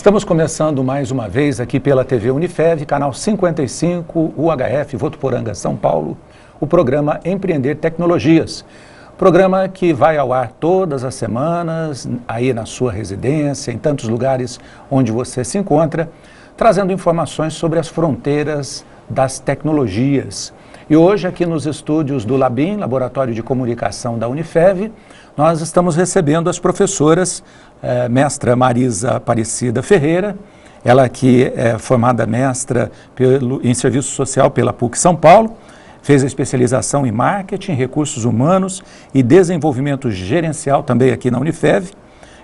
Estamos começando mais uma vez aqui pela TV Unifev, canal 55, UHF, Votuporanga, São Paulo, o programa Empreender Tecnologias. Programa que vai ao ar todas as semanas, aí na sua residência, em tantos lugares onde você se encontra, trazendo informações sobre as fronteiras das tecnologias. E hoje, aqui nos estúdios do LABIM, Laboratório de Comunicação da Unifev, nós estamos recebendo as professoras mestra Marisa Aparecida Ferreira, ela que é formada mestra em Serviço Social pela PUC São Paulo, fez a especialização em Marketing, Recursos Humanos e Desenvolvimento Gerencial também aqui na Unifev.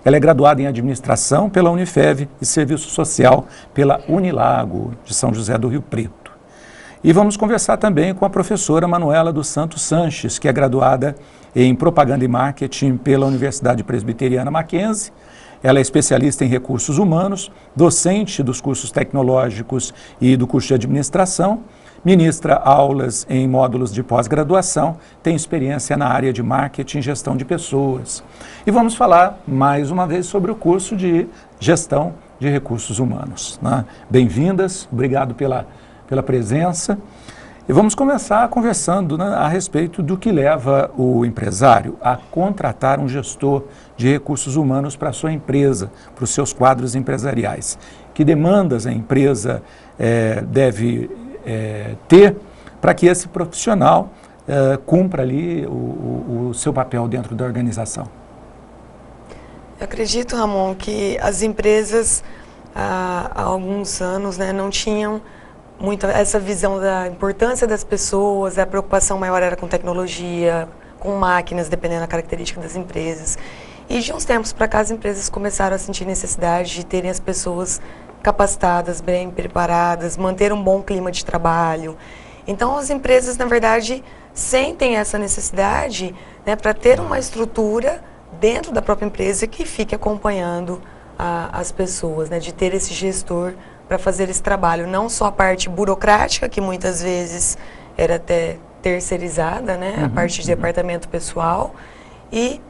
Ela é graduada em Administração pela Unifev e Serviço Social pela Unilago, de São José do Rio Preto. E vamos conversar também com a professora Manuela dos Santos Sanches, que é graduada em Propaganda e Marketing pela Universidade Presbiteriana Mackenzie. Ela é especialista em recursos humanos, docente dos cursos tecnológicos e do curso de administração, ministra aulas em módulos de pós-graduação, tem experiência na área de marketing e gestão de pessoas. E vamos falar mais uma vez sobre o curso de gestão de recursos humanos, né? Bem-vindas, obrigado pela presença. E vamos começar conversando, né, a respeito do que leva o empresário a contratar um gestor de recursos humanos para a sua empresa, para os seus quadros empresariais. Que demandas a empresa deve ter para que esse profissional cumpra ali o seu papel dentro da organização? Eu acredito, Ramon, que as empresas há alguns anos, né, não tinham muito essa visão da importância das pessoas, a preocupação maior era com tecnologia, com máquinas, dependendo da característica das empresas. E de uns tempos para cá as empresas começaram a sentir necessidade de terem as pessoas capacitadas, bem preparadas, manter um bom clima de trabalho. Então as empresas, na verdade, sentem essa necessidade, né, para ter uma estrutura dentro da própria empresa que fique acompanhando as pessoas, né, de ter esse gestor para fazer esse trabalho, não só a parte burocrática, que muitas vezes era até terceirizada, né, a parte de departamento pessoal, e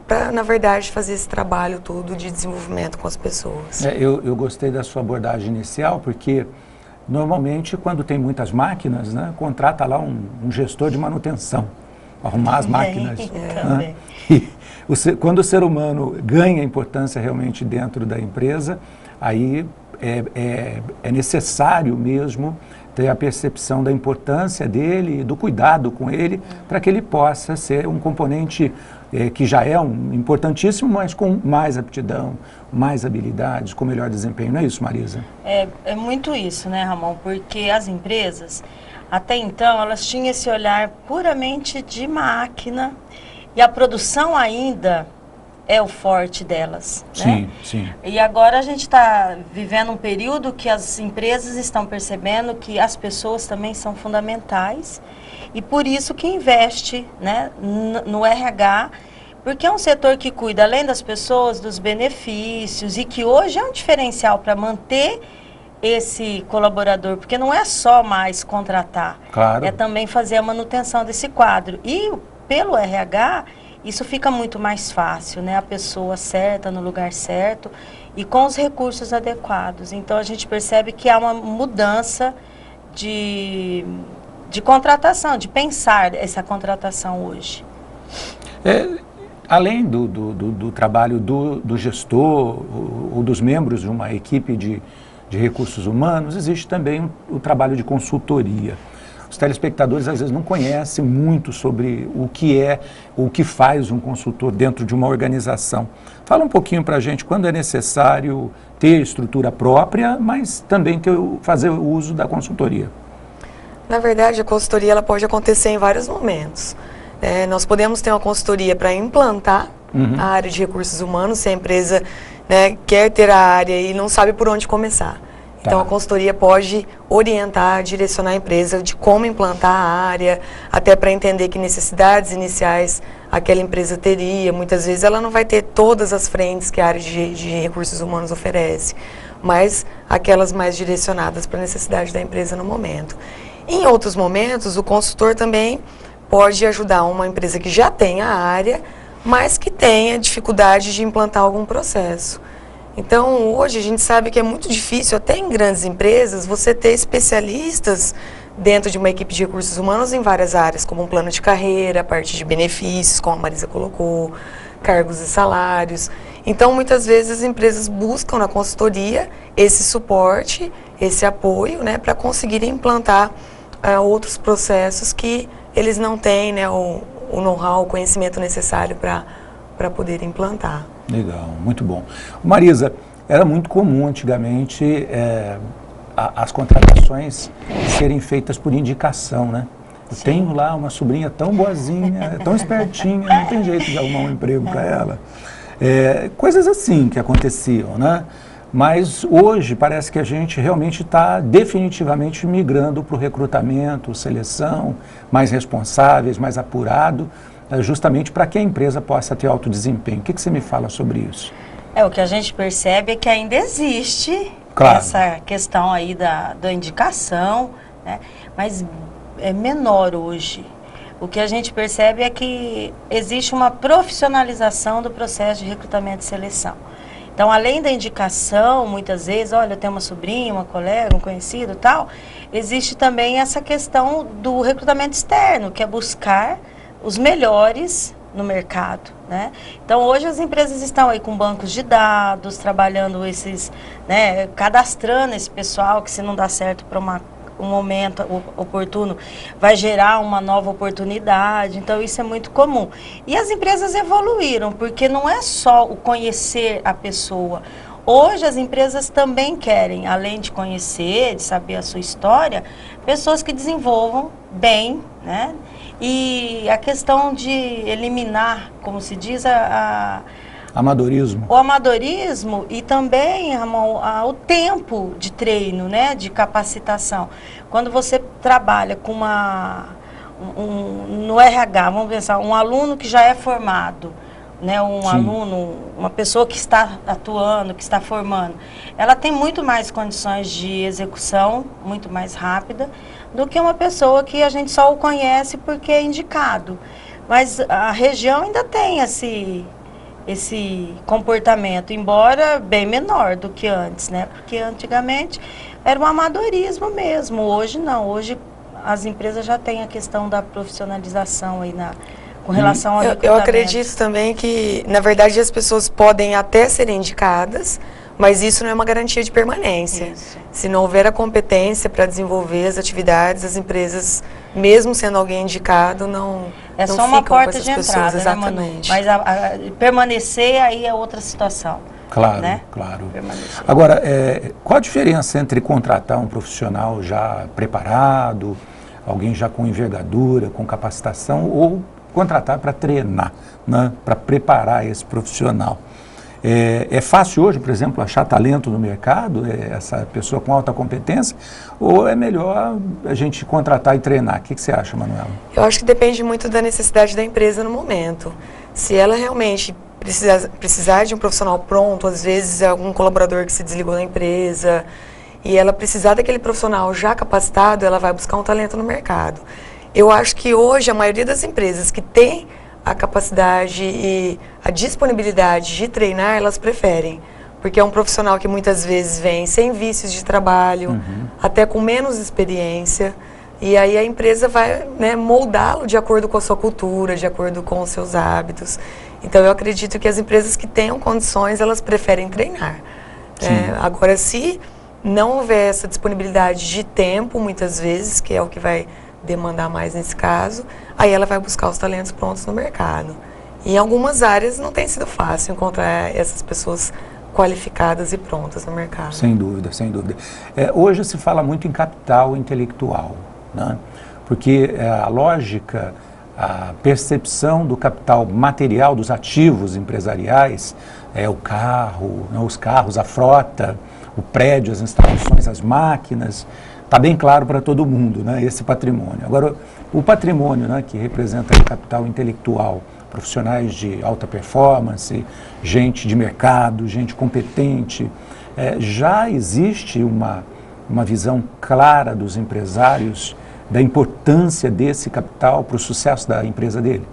para, na verdade, fazer esse trabalho todo de desenvolvimento com as pessoas. Eu gostei da sua abordagem inicial, porque normalmente quando tem muitas máquinas, né, contrata lá um gestor de manutenção, arrumar as máquinas. Né? E quando o ser humano ganha importância realmente dentro da empresa, aí é necessário mesmo ter a percepção da importância dele e do cuidado com ele para que ele possa ser um componente que já é importantíssimo, mas com mais aptidão, mais habilidades, com melhor desempenho. Não é isso, Marisa? É muito isso, né, Ramon? Porque as empresas, até então, elas tinham esse olhar puramente de máquina e a produção ainda é o forte delas, né? Sim, sim. E agora a gente está vivendo um período que as empresas estão percebendo que as pessoas também são fundamentais e por isso que investe, né, no RH, porque é um setor que cuida além das pessoas, dos benefícios e que hoje é um diferencial para manter esse colaborador, porque não é só mais contratar, claro, é também fazer a manutenção desse quadro. E pelo RH, isso fica muito mais fácil, né? A pessoa certa, no lugar certo e com os recursos adequados. Então, a gente percebe que há uma mudança de contratação, de pensar essa contratação hoje. Além do trabalho do gestor ou dos membros de uma equipe de recursos humanos, existe também o trabalho de consultoria. Os telespectadores às vezes não conhecem muito sobre o que faz um consultor dentro de uma organização. Fala um pouquinho para a gente quando é necessário ter estrutura própria, mas também fazer o uso da consultoria. Na verdade, a consultoria ela pode acontecer em vários momentos. Nós podemos ter uma consultoria para implantar a área de recursos humanos, se a empresa, né, quer ter a área e não sabe por onde começar. Então, a consultoria pode orientar, direcionar a empresa de como implantar a área, até para entender que necessidades iniciais aquela empresa teria. Muitas vezes ela não vai ter todas as frentes que a área de recursos humanos oferece, mas aquelas mais direcionadas para a necessidade da empresa no momento. Em outros momentos, o consultor também pode ajudar uma empresa que já tem a área, mas que tenha dificuldade de implantar algum processo. Então, hoje a gente sabe que é muito difícil, até em grandes empresas, você ter especialistas dentro de uma equipe de recursos humanos em várias áreas, como um plano de carreira, a parte de benefícios, como a Marisa colocou, cargos e salários. Então, muitas vezes as empresas buscam na consultoria esse suporte, esse apoio, né, para conseguirem implantar outros processos que eles não têm, né, o know-how, o conhecimento necessário para poder implantar. Legal, muito bom. Marisa, era muito comum antigamente as contratações serem feitas por indicação, né? Eu tenho lá uma sobrinha tão boazinha, tão espertinha, não tem jeito de arrumar um emprego para ela. Coisas assim que aconteciam, né? Mas hoje parece que a gente realmente está definitivamente migrando para o recrutamento, seleção, mais responsáveis, mais apurado, justamente para que a empresa possa ter alto desempenho. O que você me fala sobre isso? O que a gente percebe é que ainda existe essa questão aí da indicação, né? Mas é menor hoje. O que a gente percebe é que existe uma profissionalização do processo de recrutamento e seleção. Então, além da indicação, muitas vezes, olha, eu tenho uma sobrinha, uma colega, um conhecido e tal, existe também essa questão do recrutamento externo, que é buscar os melhores no mercado, né? Então, hoje as empresas estão aí com bancos de dados, trabalhando esses, né, cadastrando esse pessoal que, se não dá certo para um momento oportuno, vai gerar uma nova oportunidade. Então, isso é muito comum. E as empresas evoluíram, porque não é só o conhecer a pessoa. Hoje, as empresas também querem, além de conhecer, de saber a sua história, pessoas que desenvolvam bem, né? E a questão de eliminar, como se diz, amadorismo. O amadorismo e também, Ramon, o tempo de treino, né, de capacitação. Quando você trabalha com no RH, vamos pensar, um aluno que já é formado, né, aluno, uma pessoa que está atuando, que está formando, ela tem muito mais condições de execução, muito mais rápida, do que uma pessoa que a gente só o conhece porque é indicado. Mas a região ainda tem esse comportamento, embora bem menor do que antes, né? Porque antigamente era um amadorismo mesmo, hoje não. Hoje as empresas já têm a questão da profissionalização aí com relação ao recrutamento. Eu acredito também que, na verdade, as pessoas podem até ser indicadas, mas isso não é uma garantia de permanência. Isso. Se não houver a competência para desenvolver as atividades, as empresas, mesmo sendo alguém indicado, não é não só uma ficam porta com de essas entrada, pessoas, exatamente. Né, Manu? Mas permanecer aí é outra situação. Claro, né? Claro. Agora, qual a diferença entre contratar um profissional já preparado, alguém já com envergadura, com capacitação, ou contratar para treinar, né? Para preparar esse profissional? É fácil hoje, por exemplo, achar talento no mercado, essa pessoa com alta competência, ou é melhor a gente contratar e treinar? O que você acha, Manuela? Eu acho que depende muito da necessidade da empresa no momento. Se ela realmente precisar de um profissional pronto, às vezes é algum colaborador que se desligou da empresa, e ela precisar daquele profissional já capacitado, ela vai buscar um talento no mercado. Eu acho que hoje a maioria das empresas que tem a capacidade e a disponibilidade de treinar, elas preferem. Porque é um profissional que muitas vezes vem sem vícios de trabalho, até com menos experiência, e aí a empresa vai, né, moldá-lo de acordo com a sua cultura, de acordo com os seus hábitos. Então eu acredito que as empresas que tenham condições, elas preferem treinar. Agora, se não houver essa disponibilidade de tempo, muitas vezes, que é o que vai demandar mais nesse caso, aí ela vai buscar os talentos prontos no mercado. E em algumas áreas não tem sido fácil encontrar essas pessoas qualificadas e prontas no mercado. Sem dúvida, sem dúvida. Hoje se fala muito em capital intelectual, né? Porque a lógica, a percepção do capital material, dos ativos empresariais, o carro, né, os carros, a frota, o prédio, as instalações, as máquinas, está bem claro para todo mundo, né, esse patrimônio. Agora, o patrimônio, né, que representa o capital intelectual, profissionais de alta performance, gente de mercado, gente competente, já existe uma visão clara dos empresários da importância desse capital para o sucesso da empresa dele?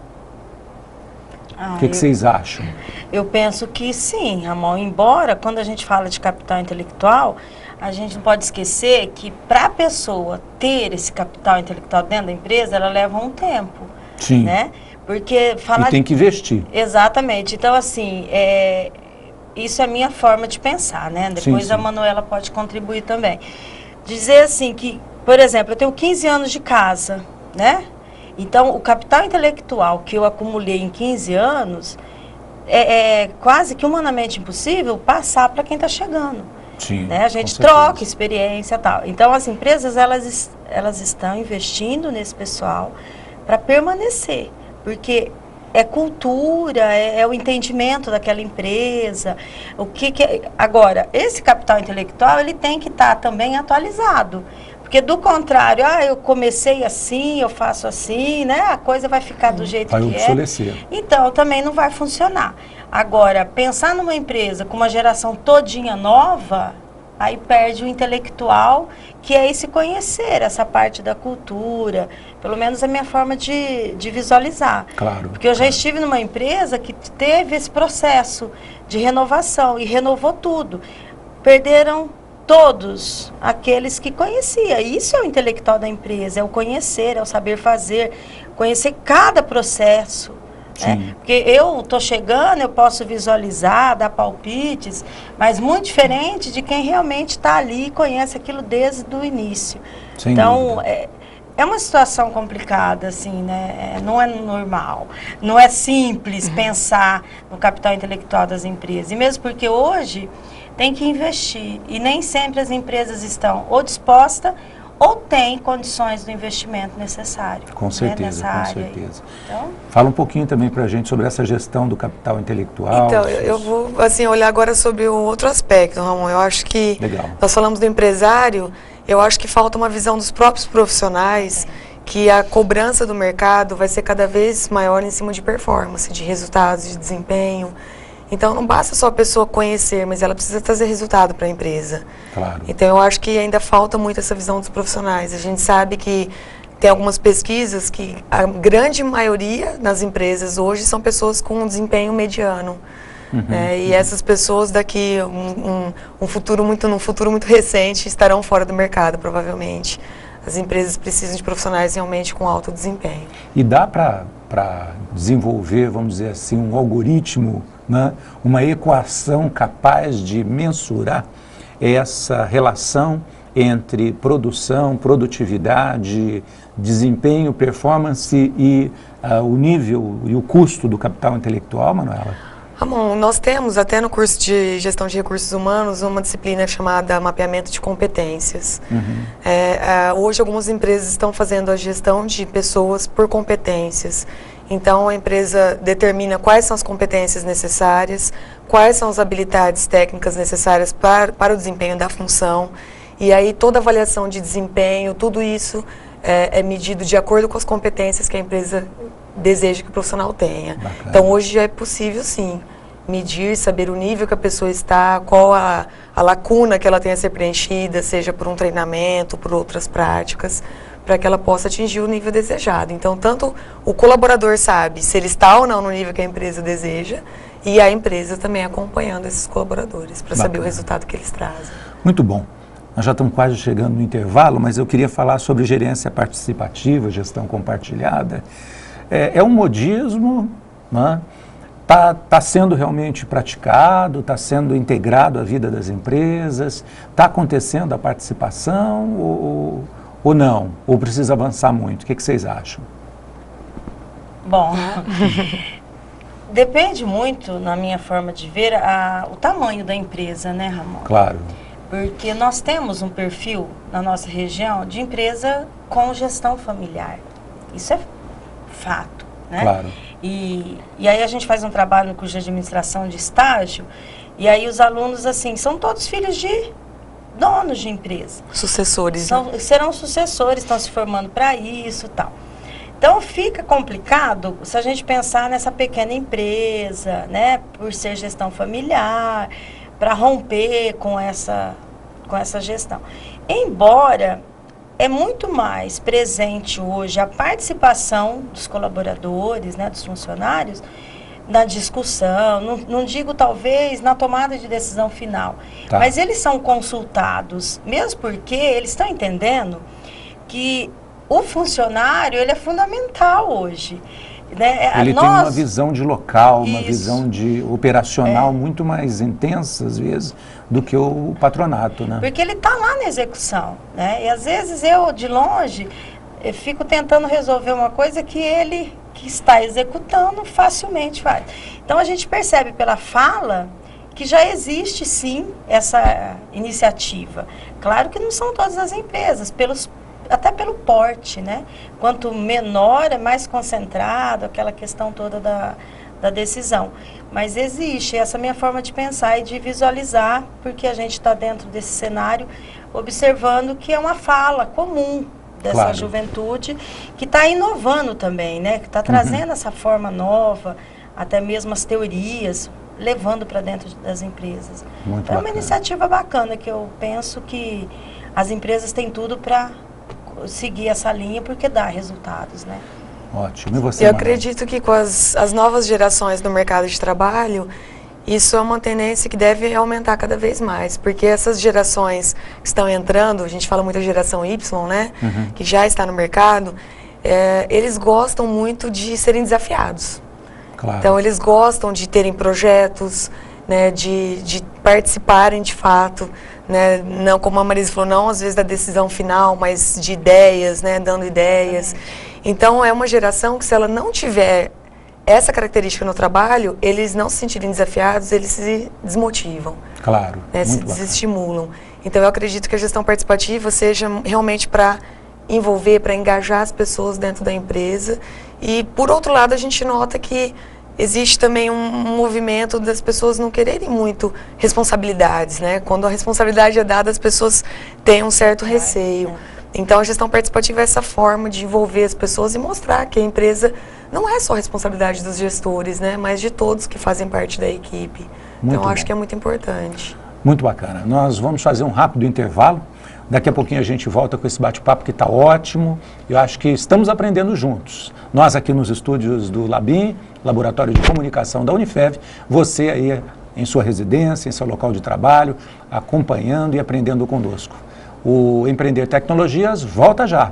O que vocês acham? Eu penso que sim, Ramon. Embora, quando a gente fala de capital intelectual, a gente não pode esquecer que para a pessoa ter esse capital intelectual dentro da empresa, ela leva um tempo. Sim. Né? Porque falar... E tem que investir. Exatamente. Então, assim, isso é a minha forma de pensar, né? Depois sim. a Manuela pode contribuir também. Dizer assim que, por exemplo, eu tenho 15 anos de casa, né? Então, o capital intelectual que eu acumulei em 15 anos é quase que humanamente impossível passar para quem está chegando. Sim, né? A gente troca experiência e tal. Então, as empresas, elas estão investindo nesse pessoal para permanecer, porque é cultura, é o entendimento daquela empresa. Agora, esse capital intelectual, ele tem que estar também atualizado. Porque do contrário, eu comecei assim, eu faço assim, né? A coisa vai ficar do jeito que é. Vai obsolecer. Então, também não vai funcionar. Agora, pensar numa empresa com uma geração todinha nova, aí perde o intelectual, que é esse conhecer, essa parte da cultura. Pelo menos a minha forma de visualizar. Claro. Porque eu já estive numa empresa que teve esse processo de renovação e renovou tudo. Perderam todos aqueles que conhecia. Isso é o intelectual da empresa, é o conhecer, é o saber fazer, conhecer cada processo. Né? Porque eu estou chegando, eu posso visualizar, dar palpites, mas muito diferente de quem realmente está ali e conhece aquilo desde o início. Sem então, dúvida. É uma situação complicada, assim, né? Não é normal, não é simples pensar no capital intelectual das empresas. E mesmo porque hoje tem que investir. E nem sempre as empresas estão ou dispostas ou têm condições do investimento necessário. Com certeza, nessa área certeza. Então, fala um pouquinho também para a gente sobre essa gestão do capital intelectual. Então, eu vou assim, olhar agora sobre o outro aspecto, Ramon. Eu acho que nós falamos do empresário, eu acho que falta uma visão dos próprios profissionais, que a cobrança do mercado vai ser cada vez maior em cima de performance, de resultados, de desempenho. Então, não basta só a pessoa conhecer, mas ela precisa trazer resultado para a empresa. Claro. Então, eu acho que ainda falta muito essa visão dos profissionais. A gente sabe que tem algumas pesquisas que a grande maioria nas empresas hoje são pessoas com um desempenho mediano. E essas pessoas daqui num futuro muito recente estarão fora do mercado, provavelmente. As empresas precisam de profissionais realmente com alto desempenho. E dá para desenvolver, vamos dizer assim, um algoritmo, né? Uma equação capaz de mensurar essa relação entre produção, produtividade, desempenho, performance e o nível e o custo do capital intelectual, Manuela? Ramon, nós temos até no curso de gestão de recursos humanos uma disciplina chamada mapeamento de competências. Hoje algumas empresas estão fazendo a gestão de pessoas por competências. Então a empresa determina quais são as competências necessárias, quais são as habilidades técnicas necessárias para o desempenho da função. E aí toda avaliação de desempenho, tudo isso é medido de acordo com as competências que a empresa deseja que o profissional tenha. Bacana. Então hoje já é possível sim medir, saber o nível que a pessoa está, qual a lacuna que ela tem a ser preenchida, seja por um treinamento, por outras práticas, para que ela possa atingir o nível desejado. Então tanto o colaborador sabe se ele está ou não no nível que a empresa deseja, e a empresa também acompanhando esses colaboradores para saber o resultado que eles trazem. Muito bom. Nós já estamos quase chegando no intervalo, mas eu queria falar sobre gerência participativa, gestão compartilhada. É um modismo, né? Tá sendo realmente praticado, está sendo integrado à vida das empresas, está acontecendo a participação ou não? Ou precisa avançar muito? O que vocês acham? Bom, depende muito, na minha forma de ver, o tamanho da empresa, né, Ramon? Claro. Porque nós temos um perfil na nossa região de empresa com gestão familiar. Isso é fato, né? Claro. E aí a gente faz um trabalho no curso de administração de estágio, e aí os alunos, assim, são todos filhos de donos de empresa. Sucessores. Serão sucessores, estão se formando para isso e tal. Então fica complicado se a gente pensar nessa pequena empresa, né? Por ser gestão familiar, para romper com essa gestão. Embora é muito mais presente hoje a participação dos colaboradores, né, dos funcionários, na discussão, não digo talvez na tomada de decisão final, Tá. mas eles são consultados, mesmo porque eles estão entendendo que o funcionário, ele é fundamental hoje. Né? Ele tem uma visão de local, uma Isso. visão de operacional muito mais intensa, às vezes, do que o patronato, né? Porque ele está lá na execução, né? E às vezes eu, de longe, eu fico tentando resolver uma coisa que ele, que está executando, facilmente faz. Então a gente percebe pela fala que já existe sim essa iniciativa. Claro que não são todas as empresas, até pelo porte, né? Quanto menor, é mais concentrado, aquela questão toda da decisão. Mas existe essa minha forma de pensar e de visualizar, porque a gente está dentro desse cenário, observando que é uma fala comum dessa Claro. juventude, que está inovando também, né? Que está trazendo essa forma nova, até mesmo as teorias, levando para dentro das empresas. Muito Então, é uma bacana. iniciativa bacana, que eu penso que as empresas têm tudo para seguir essa linha, porque dá resultados, né? Ótimo. E você, Eu Manuela? acredito que com as novas gerações no mercado de trabalho, isso é uma tendência que deve aumentar cada vez mais, porque essas gerações que estão entrando, a gente fala muito da geração Y, né, que já está no mercado, eles gostam muito de serem desafiados. Claro. Então, eles gostam de terem projetos, né, de participarem de fato, né, não como a Marisa falou, não às vezes da decisão final, mas de ideias, né, dando ideias. Então, é uma geração que, se ela não tiver essa característica no trabalho, eles não se sentirem desafiados, eles se desmotivam, Claro. né, se Muito bacana. desestimulam. Então, eu acredito que a gestão participativa seja realmente para envolver, para engajar as pessoas dentro da empresa. E, por outro lado, a gente nota que existe também um movimento das pessoas não quererem muito responsabilidades, né? Quando a responsabilidade é dada, as pessoas têm um certo receio. Então, a gestão participativa é essa forma de envolver as pessoas e mostrar que a empresa não é só responsabilidade dos gestores, né? Mas de todos que fazem parte da equipe. Muito Então, acho bom. que é muito importante. Muito bacana. Nós vamos fazer um rápido intervalo. Daqui a pouquinho a gente volta com esse bate-papo que está ótimo. Eu acho que estamos aprendendo juntos. Nós aqui nos estúdios do Labim, Laboratório de Comunicação da Unifev, você aí em sua residência, em seu local de trabalho, acompanhando e aprendendo conosco. O Empreender Tecnologias volta já.